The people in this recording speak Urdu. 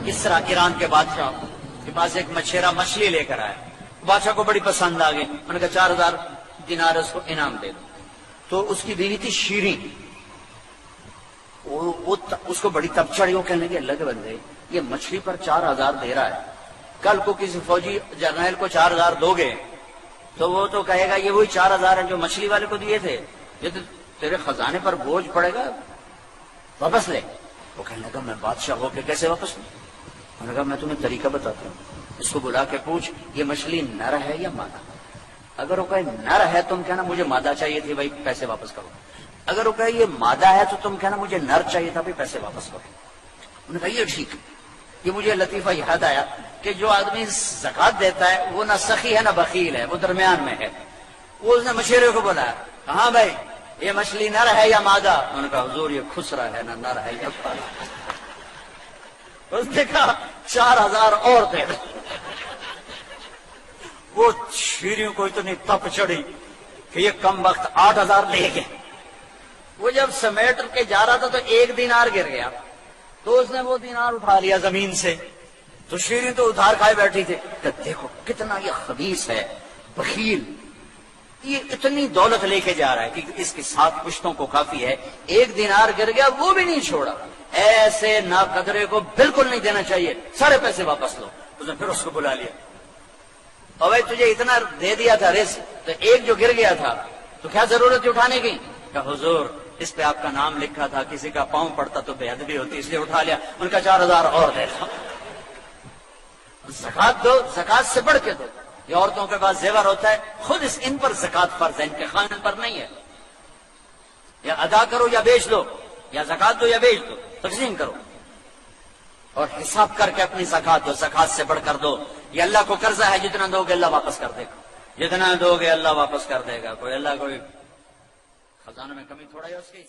کسرا ایران کے بادشاہ کے پاس ایک مچھیرا مچھلی لے کر آیا. بادشاہ کو بڑی پسند آ گئی. انہوں نے کہا 4000 دینار اس کو انعام دے دو. تو اس کی بیوی تھی شیریں. اس کو بڑی تب چڑھی. وہ کہنے لگے اللہ کے بندے یہ مچھلی پر 4000 دے رہا ہے, کل کو کسی فوجی جرنیل کو 4000 دو گے تو وہ تو کہے گا یہ وہی 4000 ہیں جو مچھلی والے کو دیے تھے, یہ تو تیرے خزانے پر بوجھ پڑے گا, واپس لے. وہ کہنے لگا میں بادشاہ ہو کے کیسے واپس لوں؟ انہوں نے کہا میں تمہیں طریقہ بتاتا ہوں, اس کو بلا کے پوچھ یہ مچھلی نر ہے یا مادہ. اگر وہ کہے نر ہے تم کہنا مجھے مادہ چاہیے تھی بھائی پیسے واپس کرو. اگر وہ کہے یہ مادہ ہے تو تم کہنا مجھے نر چاہیے تھا بھائی پیسے واپس کرو. انہوں نے کہا یہ ٹھیک. یہ مجھے لطیفہ یاد آیا کہ جو آدمی زکات دیتا ہے وہ نہ سخی ہے نہ بخیل ہے, وہ درمیان میں ہے. وہ اس نے مچھیرے کو بولا کہاں بھائی یہ مچھلی نر ہے یا مادہ؟ انہوں نے کہا حضور یہ خسرا ہے نہ نر ہے یا مادہ. اس نے کہا 4000 اور دے دو. وہ شیریوں کو اتنی تپ چڑھی کہ یہ کم وقت 8000 لے گئے. وہ جب سمیٹ کے جا رہا تھا تو 1 دینار گر گیا, تو اس نے وہ دینار اٹھا لیا زمین سے. تو شیریں تو ادھار کھائے بیٹھی تھی کہ دیکھو کتنا یہ خبیث ہے, بخیل, یہ اتنی دولت لے کے جا رہا ہے کہ اس کے 7 پشتوں کو کافی ہے. 1 دینار گر گیا وہ بھی نہیں چھوڑا. ایسے ناقدرے کو بالکل نہیں دینا چاہیے, سارے پیسے واپس لو. اس نے پھر اس کو بلا لیا, اور بھائی تجھے اتنا دے دیا تھا رزق, تو ایک جو گر گیا تھا تو کیا ضرورت تھی اٹھانے کی؟ کہ حضور اس پہ آپ کا نام لکھا تھا, کسی کا پاؤں پڑتا تو بے ادبی ہوتی اس لیے اٹھا لیا. ان کا 4000 اور دے دو. زکات دو, زکات سے بڑھ کے دو. یہ عورتوں کے پاس زیور ہوتا ہے, خود ان پر زکات فرض ہے, ان کے خاندان پر نہیں ہے. یا ادا کرو یا بیچ دو, یا زکات دو یا بیچ دو, تقسیم کرو اور حساب کر کے اپنی زکات دو. زکات سے بڑھ کر دو. یہ اللہ کو قرضہ ہے, جتنا دو گے اللہ واپس کر دے گا, جتنا دو گے اللہ واپس کر دے گا. کوئی اللہ کوئی خزانہ میں کمی تھوڑا ہے اس کی.